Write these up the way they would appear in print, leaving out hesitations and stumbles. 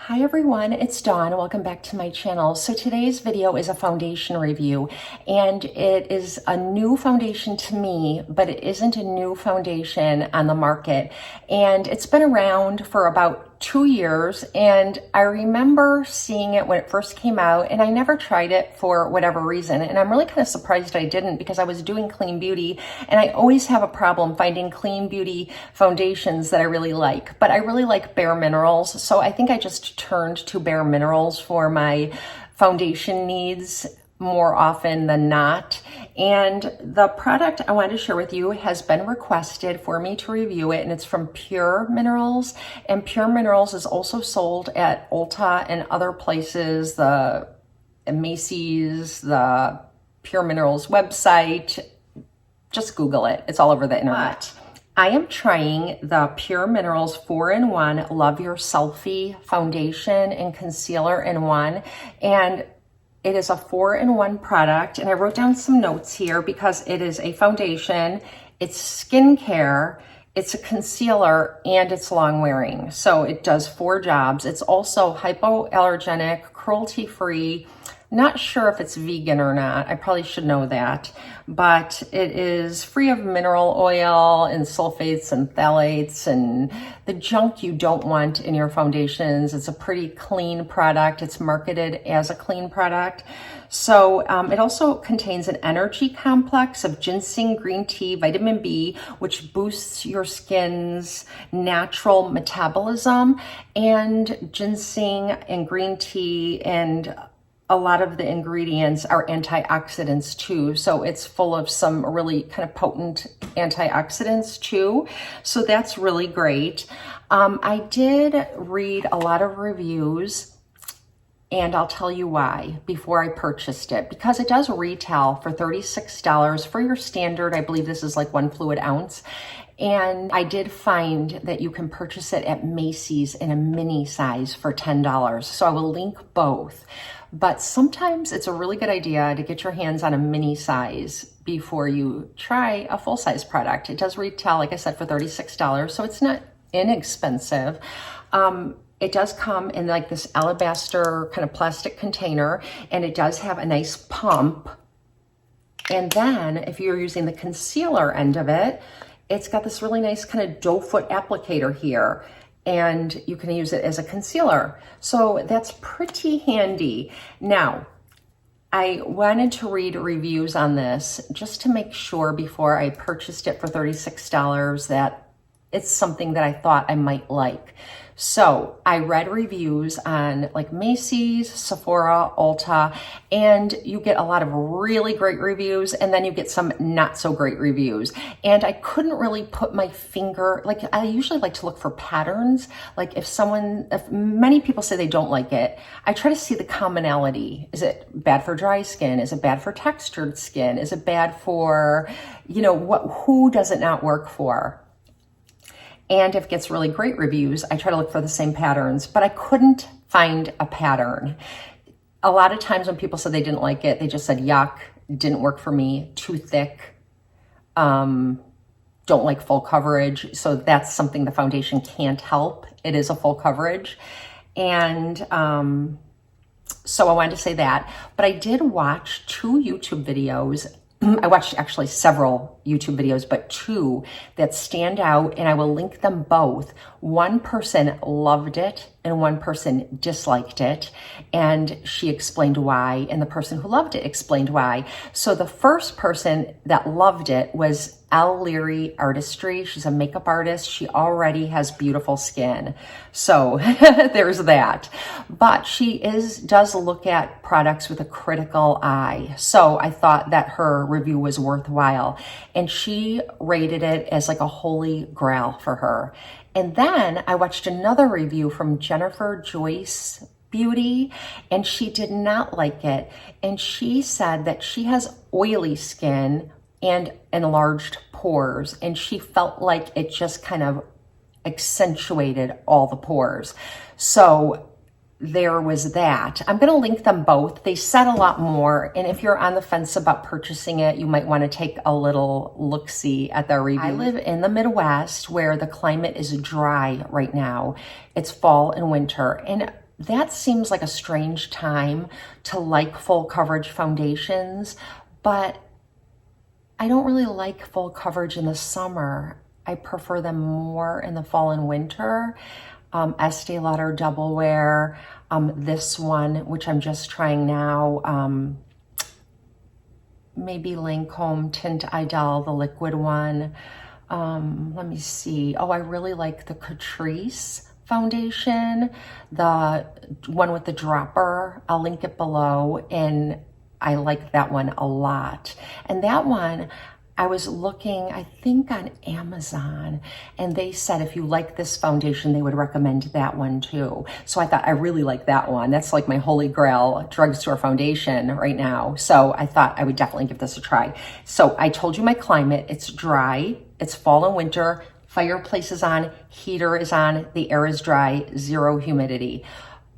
Hi everyone, it's Dawn. Welcome back to my channel. So today's video is a foundation review, and it is a new foundation to me, but it isn't a new foundation on the market. And it's been around for about 2 years, and I remember seeing it when it first came out, and I never tried it for whatever reason. And I'm really kind of surprised I didn't, because I was doing clean beauty, and I always have a problem finding clean beauty foundations that I really like. But I really like PUR Minerals, so I think I just turned to PUR Minerals for my foundation needs more often than not. And the product I wanted to share with you has been requested for me to review it, and it's from PUR Minerals. And PUR Minerals is also sold at Ulta and other places, the Macy's, the PUR Minerals website. Just Google it. It's all over the internet. I am trying the PUR Minerals 4-in-1 Love Your Selfie Foundation and Concealer in one. And it is a 4-in-1 product. And I wrote down some notes here because it is a foundation, it's skincare, it's a concealer, and it's long wearing. So it does 4 jobs. It's also hypoallergenic, cruelty-free. Not sure if it's vegan or not. I probably should know that. But it is free of mineral oil and sulfates and phthalates and the junk you don't want in your foundations. It's a pretty clean product. It's marketed as a clean product. So it also contains an energy complex of ginseng, green tea, vitamin B, which boosts your skin's natural metabolism, and ginseng and green tea and a lot of the ingredients are antioxidants too. So it's full of some really kind of potent antioxidants too. So that's really great. I did read a lot of reviews, and I'll tell you why before I purchased it, because it does retail for $36 for your standard. I believe this is like 1 fluid ounce. And I did find that you can purchase it at Macy's in a mini size for $10. So I will link both. But sometimes it's a really good idea to get your hands on a mini size before you try a full size product. It does retail, like I said, for $36, so it's not inexpensive. It does come in like this alabaster kind of plastic container, and it does have a nice pump. And then if you're using the concealer end of it, it's got this really nice kind of doe foot applicator here, and you can use it as a concealer. So that's pretty handy. Now, I wanted to read reviews on this just to make sure before I purchased it for $36 that it's something that I thought I might like. So I read reviews on like Macy's, Sephora, Ulta, and you get a lot of really great reviews, and then you get some not so great reviews. And I couldn't really put my finger, like I usually like to look for patterns. Like if many people say they don't like it, I try to see the commonality. Is it bad for dry skin? Is it bad for textured skin? Is it bad for, who does it not work for? And if it gets really great reviews, I try to look for the same patterns, but I couldn't find a pattern. A lot of times when people said they didn't like it, they just said, yuck, didn't work for me, too thick, don't like full coverage. So that's something the foundation can't help. It is a full coverage. And so I wanted to say that, but I did watch 2 YouTube videos. I watched actually several YouTube videos, but 2 that stand out, and I will link them both. One person loved it and one person disliked it, and she explained why, and the person who loved it explained why. So the first person that loved it was Elle Leary Artistry. She's a makeup artist. She already has beautiful skin. So there's that. But she does look at products with a critical eye. So I thought that her review was worthwhile. And she rated it as like a holy grail for her. And then I watched another review from Jennifer Joyce Beauty, and she did not like it. And she said that she has oily skin and enlarged pores, and she felt like it just kind of accentuated all the pores. So there was that. I'm going to link them both. They said a lot more, and if you're on the fence about purchasing it, you might want to take a little look-see at their reviews. I live in the Midwest where the climate is dry right now. It's fall and winter, and that seems like a strange time to like full coverage foundations, but I don't really like full coverage in the summer. I prefer them more in the fall and winter. Estee Lauder Double Wear, this one, which I'm just trying now, maybe Lancome Tint Idol, the liquid one. Let me see. Oh, I really like the Catrice foundation, the one with the dropper. I'll link it below, and I like that one a lot. And that one, I was looking, I think on Amazon, and they said if you like this foundation, they would recommend that one too. So I thought I really like that one. That's like my holy grail drugstore foundation right now. So I thought I would definitely give this a try. So I told you my climate, it's dry, it's fall and winter, fireplace is on, heater is on, the air is dry, 0 humidity.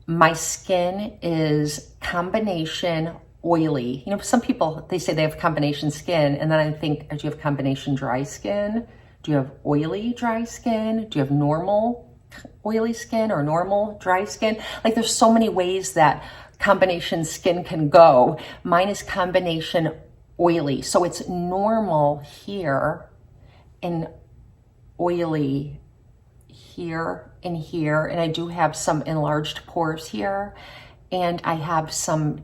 My skin is combination oily. You know, some people, they say they have combination skin, and then I think, do you have combination dry skin? Do you have oily dry skin? Do you have normal oily skin or normal dry skin? Like, there's so many ways that combination skin can go. Mine is combination oily. So it's normal here and oily here and here. And I do have some enlarged pores here. And I have some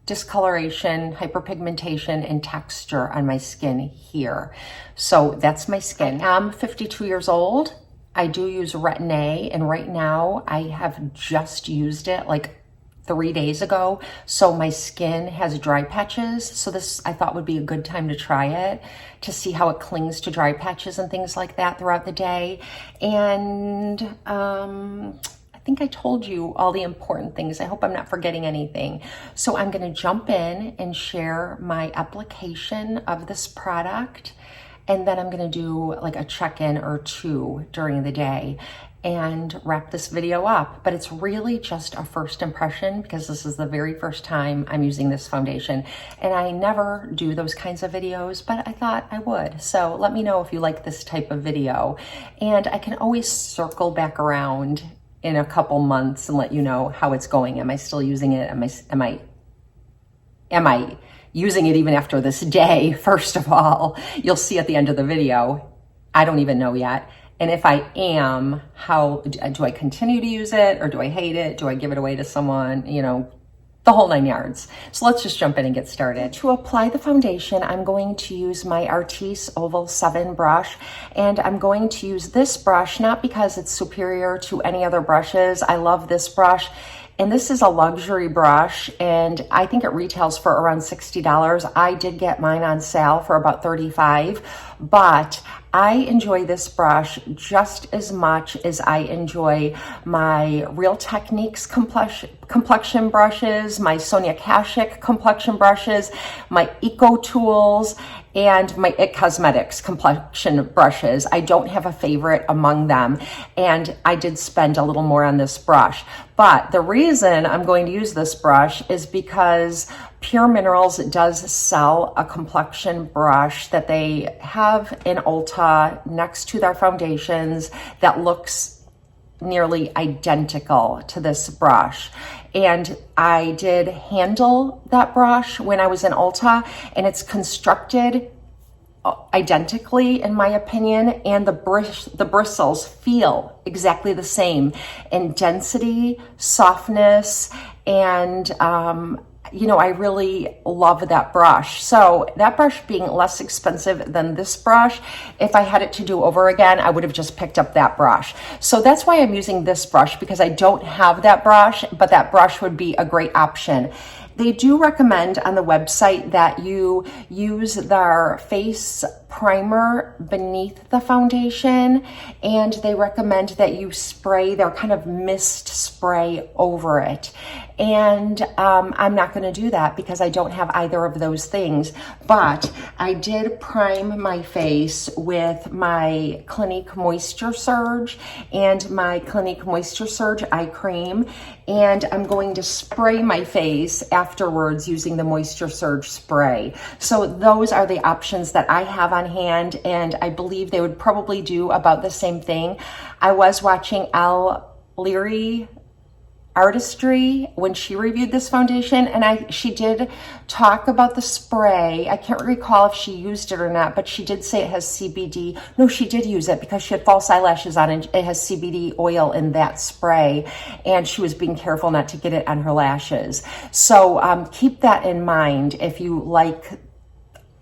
discoloration, hyperpigmentation, and texture on my skin here. So that's my skin. I'm 52 years old. I do use Retin A, and right now I have just used it like 3 days ago. So my skin has dry patches. So this I thought would be a good time to try it to see how it clings to dry patches and things like that throughout the day. And I think I told you all the important things. I hope I'm not forgetting anything. So I'm going to jump in and share my application of this product. And then I'm going to do like a check-in or two during the day and wrap this video up. But it's really just a first impression because this is the very first time I'm using this foundation. And I never do those kinds of videos, but I thought I would. So let me know if you like this type of video. And I can always circle back around in a couple months and let you know how it's going. Am I still using it? Am I using it even after this day? First of all, you'll see at the end of the video. I don't even know yet. And if I am, how do I continue to use it, or do I hate it? Do I give it away to someone? You know, the whole 9 yards. So let's just jump in and get started. To apply the foundation, I'm going to use my Artis Oval 7 brush, and I'm going to use this brush not because it's superior to any other brushes. I love this brush, and this is a luxury brush, and I think it retails for around $60. I did get mine on sale for about $35, but I enjoy this brush just as much as I enjoy my Real Techniques complexion brushes, my Sonia Kashuk complexion brushes, my Eco Tools, and my IT Cosmetics complexion brushes. I don't have a favorite among them, and I did spend a little more on this brush. But the reason I'm going to use this brush is because PUR Minerals does sell a complexion brush that they have in Ulta next to their foundations that looks nearly identical to this brush. And I did handle that brush when I was in Ulta, and it's constructed identically in my opinion, and the bristles feel exactly the same in density, softness, and you know, I really love that brush. So that brush being less expensive than this brush, if I had it to do over again, I would have just picked up that brush. So that's why I'm using this brush, because I don't have that brush, but that brush would be a great option. They do recommend on the website that you use their face primer beneath the foundation, and they recommend that you spray their kind of mist spray over it. And I'm not going to do that because I don't have either of those things, but I did prime my face with my Clinique Moisture Surge and my Clinique Moisture Surge eye cream, and I'm going to spray my face afterwards using the Moisture Surge spray. So those are the options that I have on hand, and I believe they would probably do about the same thing. I was watching Elle Leary artistry when she reviewed this foundation, and she did talk about the spray. I can't recall if she used it or not, but she did say it has CBD. No, she did use it because she had false eyelashes on, and it has CBD oil in that spray, and she was being careful not to get it on her lashes. So keep that in mind if you like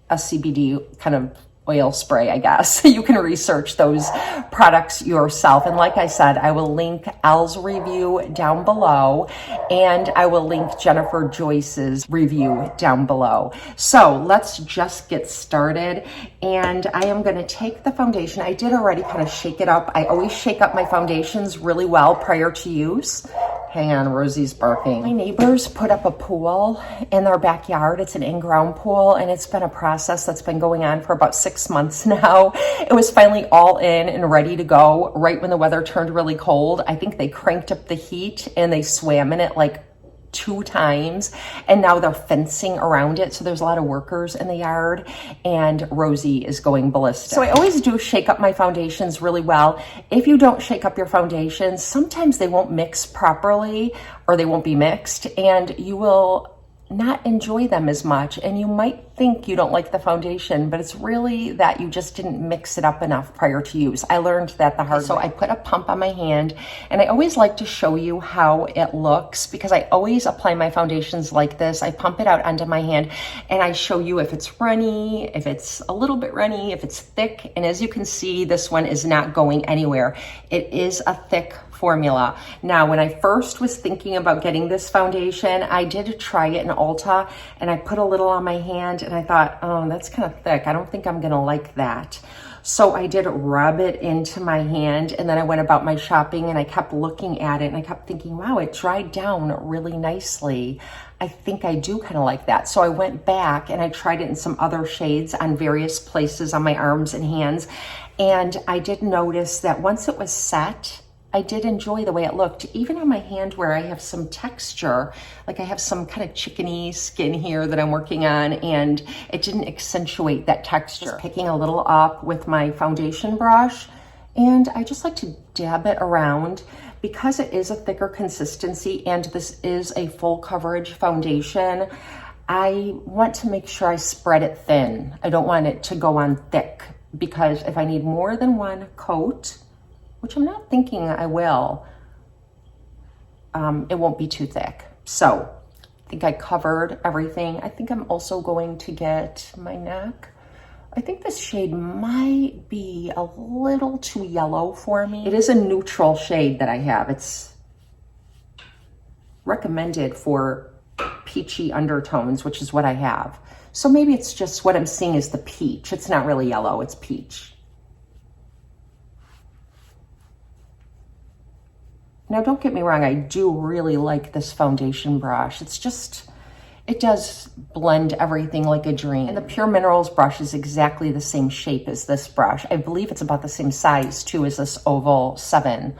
a CBD kind of oil spray, I guess. You can research those products yourself. And like I said, I will link Elle's review down below, and I will link Jennifer Joyce's review down below. So let's just get started. And I am going to take the foundation. I did already kind of shake it up. I always shake up my foundations really well prior to use. Hang on, Rosie's barking. My neighbors put up a pool in their backyard. It's an in-ground pool, and it's been a process that's been going on for about 6 months now. It was finally all in and ready to go right when the weather turned really cold. I think they cranked up the heat and they swam in it like 2 times, and now they're fencing around it. So there's a lot of workers in the yard, and Rosie is going ballistic. So I always do shake up my foundations really well. If you don't shake up your foundations, sometimes they won't mix properly, or they won't be mixed, and you will not enjoy them as much. And you might think you don't like the foundation, but it's really that you just didn't mix it up enough prior to use. I learned that the hard way. So I put a pump on my hand, and I always like to show you how it looks because I always apply my foundations like this. I pump it out onto my hand, and I show you if it's runny, if it's a little bit runny, if it's thick. And as you can see, this one is not going anywhere. It is a thick formula. Now, when I first was thinking about getting this foundation, I did try it in Ulta, and I put a little on my hand, and I thought, oh, that's kind of thick. I don't think I'm gonna like that. So I did rub it into my hand, and then I went about my shopping, and I kept looking at it, and I kept thinking, wow, it dried down really nicely. I think I do kind of like that. So I went back and I tried it in some other shades on various places on my arms and hands, and I did notice that once it was set, I did enjoy the way it looked, even on my hand where I have some texture, like I have some kind of chickeny skin here that I'm working on, and it didn't accentuate that texture. Just picking a little up with my foundation brush, and I just like to dab it around because it is a thicker consistency and this is a full coverage foundation. I want to make sure I spread it thin. I don't want it to go on thick, because if I need more than one coat, which I'm not thinking I will, it won't be too thick. So I think I covered everything. I think I'm also going to get my neck. I think this shade might be a little too yellow for me. It is a neutral shade that I have. It's recommended for peachy undertones, which is what I have. So maybe it's just what I'm seeing is the peach. It's not really yellow, it's peach. Now, don't get me wrong, I do really like this foundation brush. It's just, it does blend everything like a dream. And the PUR Minerals brush is exactly the same shape as this brush. I believe it's about the same size too as this Oval 7.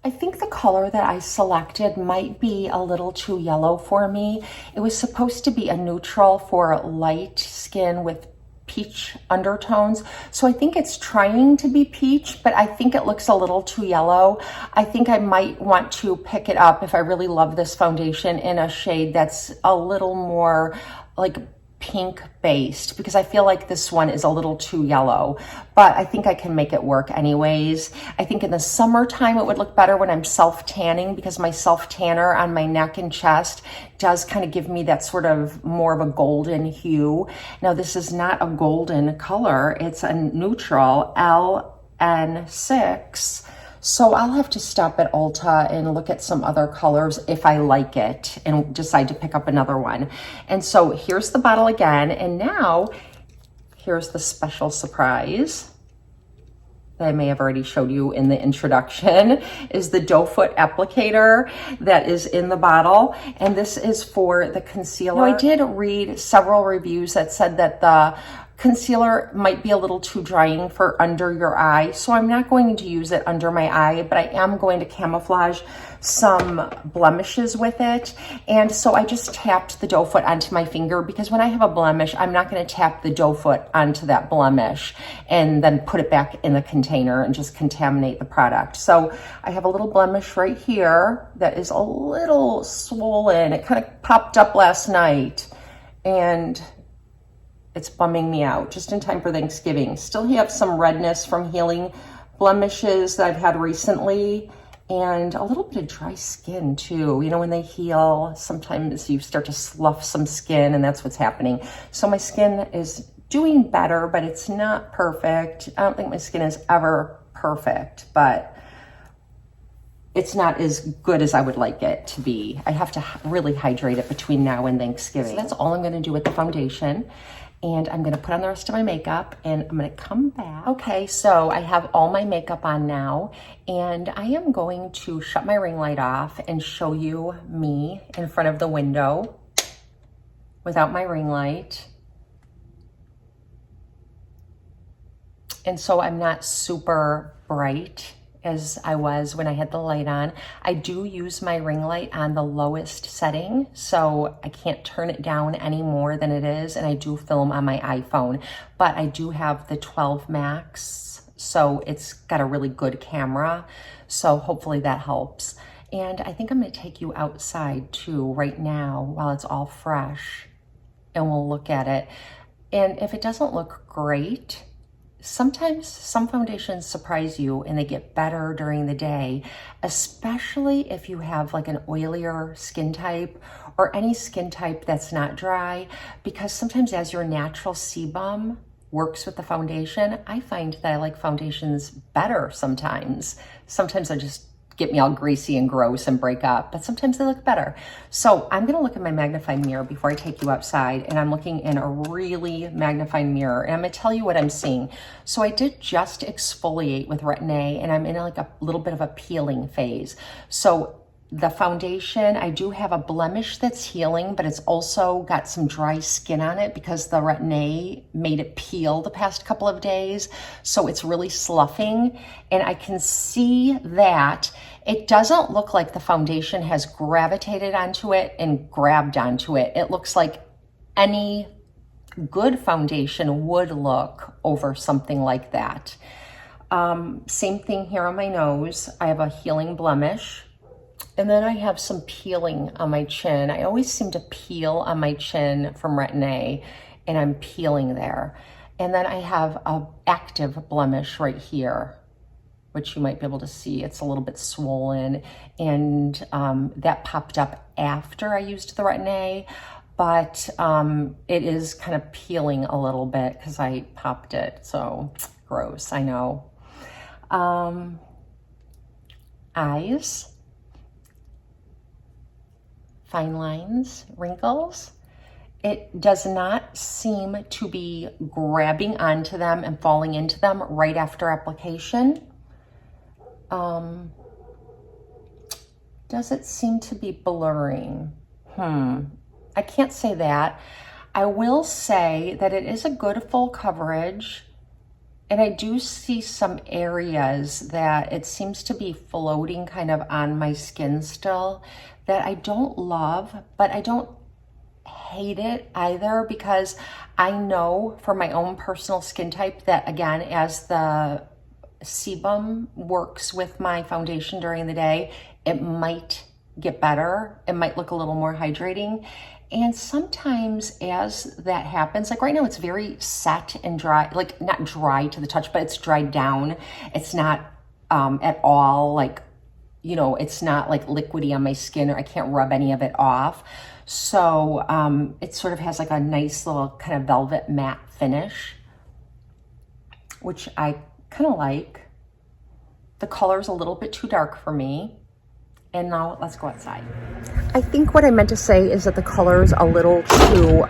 I think the color that I selected might be a little too yellow for me. It was supposed to be a neutral for light skin with peach undertones. So I think it's trying to be peach, but I think it looks a little too yellow. I think I might want to pick it up if I really love this foundation in a shade that's a little more like pink based, because I feel like this one is a little too yellow, but I think I can make it work anyways. I think in the summertime it would look better when I'm self-tanning, because my self-tanner on my neck and chest does kind of give me that sort of more of a golden hue. Now, this is not a golden color, it's a neutral LN6. So I'll have to stop at Ulta and look at some other colors if I like it and decide to pick up another one. And so here's the bottle again. And now here's the special surprise that I may have already showed you in the introduction, is the doe foot applicator that is in the bottle. And this is for the concealer. Now, I did read several reviews that said that the concealer might be a little too drying for under your eye, so I'm not going to use it under my eye, but I am going to camouflage some blemishes with it. And so I just tapped the doe foot onto my finger, because when I have a blemish, I'm not going to tap the doe foot onto that blemish and then put it back in the container and just contaminate the product. So I have a little blemish right here that is a little swollen. It kind of popped up last night, and it's bumming me out just in time for Thanksgiving. Still have some redness from healing blemishes that I've had recently, and a little bit of dry skin too. You know, when they heal, sometimes you start to slough some skin, and that's what's happening. So my skin is doing better, but it's not perfect. I don't think my skin is ever perfect, but it's not as good as I would like it to be. I have to really hydrate it between now and Thanksgiving. So that's all I'm gonna do with the foundation. And I'm gonna put on the rest of my makeup, and I'm gonna come back. Okay, so I have all my makeup on now, and I am going to shut my ring light off and show you me in front of the window without my ring light. And so I'm not super bright as I was when I had the light on. I do use my ring light on the lowest setting, so I can't turn it down any more than it is, and I do film on my iPhone, but I do have the 12 Max, so it's got a really good camera, so hopefully that helps. And I think I'm gonna take you outside too right now while it's all fresh, and we'll look at it. And if it doesn't look great, sometimes some foundations surprise you and they get better during the day, especially if you have like an oilier skin type or any skin type that's not dry, because sometimes as your natural sebum works with the foundation, I find that I like foundations better sometimes. Sometimes they just get me all greasy and gross and break up, but sometimes they look better. So I'm gonna look in my magnifying mirror before I take you outside, and I'm looking in a really magnifying mirror, and I'm gonna tell you what I'm seeing. So I did just exfoliate with Retin A, and I'm in like a little bit of a peeling phase. So the foundation, I do have a blemish that's healing, but it's also got some dry skin on it because the Retin A made it peel the past couple of days. So it's really sloughing, and I can see that it doesn't look like the foundation has gravitated onto it and grabbed onto it. It looks like any good foundation would look over something like that. Same thing here on my nose. I have a healing blemish. And then I have some peeling on my chin. I always seem to peel on my chin from Retin A, and I'm peeling there. And then I have an active blemish right here, which you might be able to see. It's a little bit swollen, and that popped up after I used the Retin A, but it is kind of peeling a little bit because I popped it. So gross, I know. Eyes. Fine lines, wrinkles. It does not seem to be grabbing onto them and falling into them right after application. Does it seem to be blurring? I can't say that. I will say that it is a good full coverage, and I do see some areas that it seems to be floating kind of on my skin still that I don't love, but I don't hate it either, because I know for my own personal skin type that, again, as the sebum works with my foundation during the day, it might get better. It might look a little more hydrating. And sometimes as that happens, like right now it's very set and dry, like not dry to the touch, but it's dried down. It's not at all like, you know, it's not like liquidy on my skin, or I can't rub any of it off. So it sort of has like a nice little kind of velvet matte finish, which I kind of like. The color's a little bit too dark for me. And now let's go outside. I think what I meant to say is that the color's a little too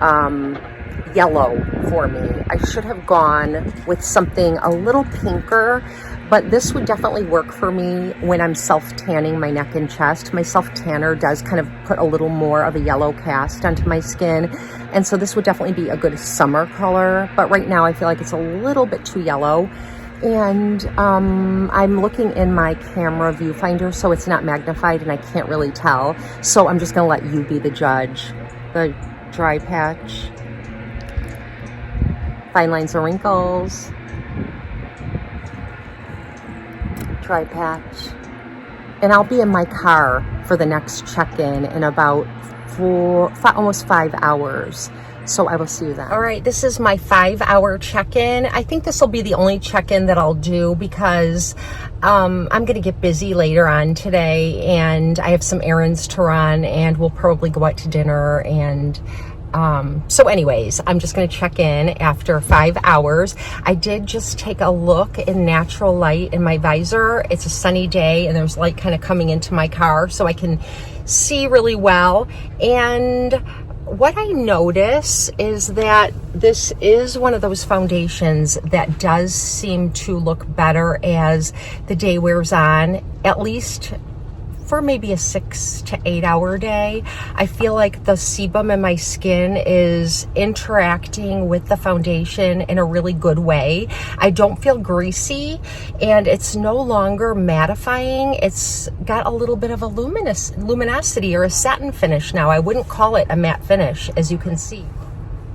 yellow for me. I should have gone with something a little pinker, but this would definitely work for me when I'm self-tanning my neck and chest. My self-tanner does kind of put a little more of a yellow cast onto my skin, and so this would definitely be a good summer color, but right now I feel like it's a little bit too yellow. And I'm looking in my camera viewfinder, so it's not magnified and I can't really tell, so I'm just gonna let you be the judge. The dry patch, fine lines and wrinkles, dry patch. And I'll be in my car for the next check-in in about almost 5 hours. So I will see you then. All right, this is my 5-hour check-in. I think this will be the only check-in that I'll do because I'm gonna get busy later on today and I have some errands to run and we'll probably go out to dinner. And so anyways, I'm just gonna check in after 5 hours. I did just take a look in natural light in my visor. It's a sunny day and there's light kind of coming into my car so I can see really well. And what I notice is that this is one of those foundations that does seem to look better as the day wears on, at least for maybe a 6 to 8 hour day. I feel like the sebum in my skin is interacting with the foundation in a really good way. I don't feel greasy and it's no longer mattifying. It's got a little bit of a luminosity or a satin finish now. I wouldn't call it a matte finish, as you can see.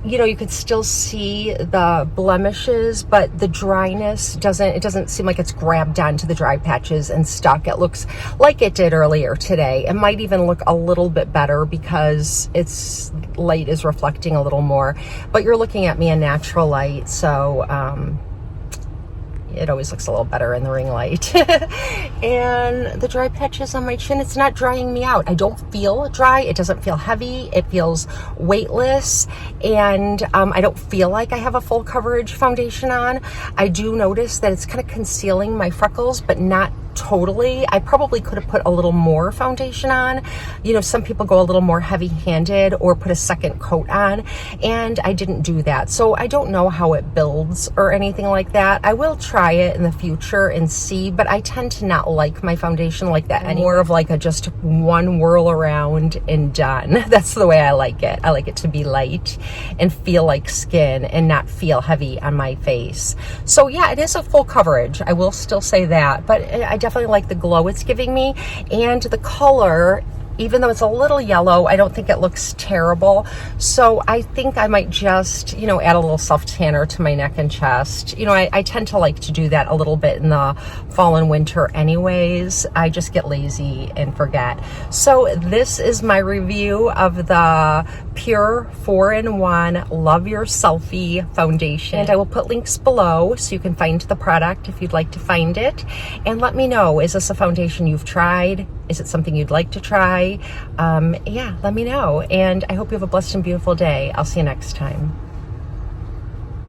You know, you could still see the blemishes, but the dryness doesn't seem like it's grabbed onto the dry patches and stuck. It looks like it did earlier today. It might even look a little bit better because its light is reflecting a little more, but you're looking at me in natural light, so it always looks a little better in the ring light. And the dry patches on my chin, it's not drying me out. I don't feel dry. It doesn't feel heavy. It feels weightless. And I don't feel like I have a full coverage foundation on. I do notice that it's kind of concealing my freckles, but not totally. I probably could have put a little more foundation on. You know, some people go a little more heavy-handed or put a second coat on, and I didn't do that. So I don't know how it builds or anything like that. I will try it in the future and see, but I tend to not like my foundation like that anymore. More of like a just one whirl around and done. That's the way I like it. I like it to be light and feel like skin and not feel heavy on my face. So yeah, it is a full coverage. I will still say that, but I definitely like the glow it's giving me, and the color, even though it's a little yellow, I don't think it looks terrible. So I think I might just, you know, add a little self tanner to my neck and chest. You know, I tend to like to do that a little bit in the fall and winter anyways. I just get lazy and forget. So this is my review of the PUR 4-in-1 Love Your Selfie Foundation. And I will put links below so you can find the product if you'd like to find it. And let me know, is this a foundation you've tried? Is it something you'd like to try? Yeah, let me know. And I hope you have a blessed and beautiful day. I'll see you next time.